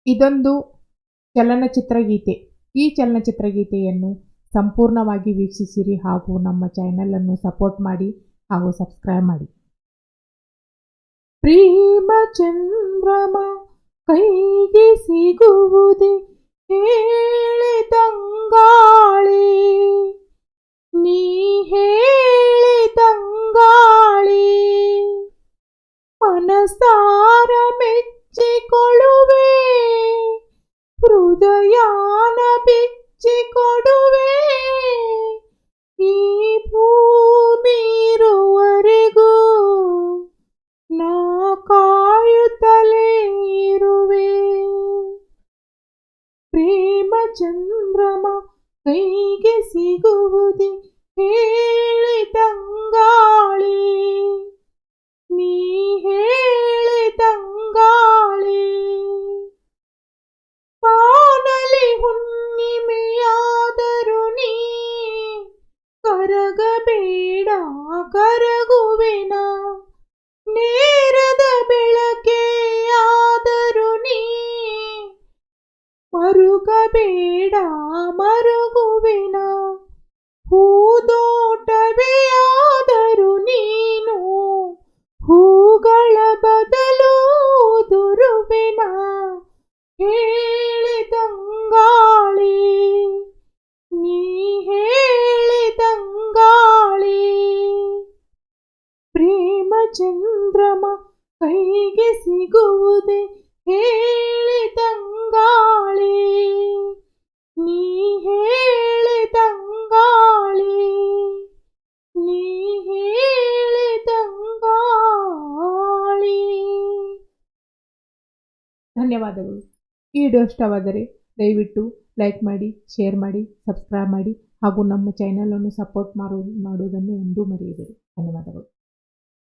ಇದೊಂದು ಚಲನಚಿತ್ರ ಗೀತೆ. ಈ ಚಲನಚಿತ್ರ ಗೀತೆಯನ್ನು ಸಂಪೂರ್ಣವಾಗಿ ವೀಕ್ಷಿಸಿರಿ ಹಾಗೂ ನಮ್ಮ ಚಾನೆಲನ್ನು ಸಪೋರ್ಟ್ ಮಾಡಿ ಹಾಗೂ ಸಬ್ಸ್ಕ್ರೈಬ್ ಮಾಡಿ. ಪ್ರೇಮ ಚಂದ್ರಮ ಕೈಗೆ ಸಿಗುವುದೇ ಹೇಳೆ ತಂಗಾಳಿ, ನೀ ಹೇಳೆ ತಂಗಾಳಿ, ಮನಸಾರ ಮೆಚ್ಚಿಕೊಳ್ಳುವೆ, ಹೃದಯಾನ ಬಿಚ್ಚಿಕೊಡುವೆ, ಈ ಭೂಮಿ ಇರುವರೆಗೂ ನಾ ಕಾಯುತ್ತಲೇ ಇರುವೆ. ಪ್ರೇಮ ಚಂದ್ರಮ ಕೈಗೆ ಸಿಗುವುದೇ ಹೇಳಿ ತಂಗಾಳಿ, ನೀ ಹೇಳಿ ತಂಗಾಳಿ, ಬಾನಲಿ ಹುಣ್ಣಿಮೆಯಾದರು ನೀ ಕರಗಬೇಡ ಕರಗುವೆನ, ನೇರದ ಬೆಳಕೆಯಾದರು ನೀ ಮರುಗಬೇಡ ಮರುಗುವೆನ, ಹೂದೋಟವೇ ಆದರು ನೀನು ಹೂಗಳ ಬದಲು ದುರುವೆನ, ಹೇಳಿ ತಂಗಾಳಿ, ನೀ ಹೇಳಿ ತಂಗಾಳಿ. ಪ್ರೇಮ ಚಂದ್ರಮ ಕೈಗೆ ಸಿಗುವುದೇ ಹೇಳಿ ತಂಗಾಳಿ, ನೀ ಹೇಳಿ ತಂಗಾಳಿ, ನೀ ಹೇಳಿ ತಂಗಾಳಿ. ಧನ್ಯವಾದಗಳು. ಈ ವಿಡಿಯೋ ಇಷ್ಟವಾದರೆ ದಯವಿಟ್ಟು ಲೈಕ್ ಮಾಡಿ, ಶೇರ್ ಮಾಡಿ, ಸಬ್ಸ್ಕ್ರೈಬ್ ಮಾಡಿ ಹಾಗೂ ನಮ್ಮ ಚಾನೆಲನ್ನು ಸಪೋರ್ಟ್ ಮಾಡುವುದನ್ನು ಎಂದೂ ಮರೆಯಬೇಡಿ. ಧನ್ಯವಾದಗಳು.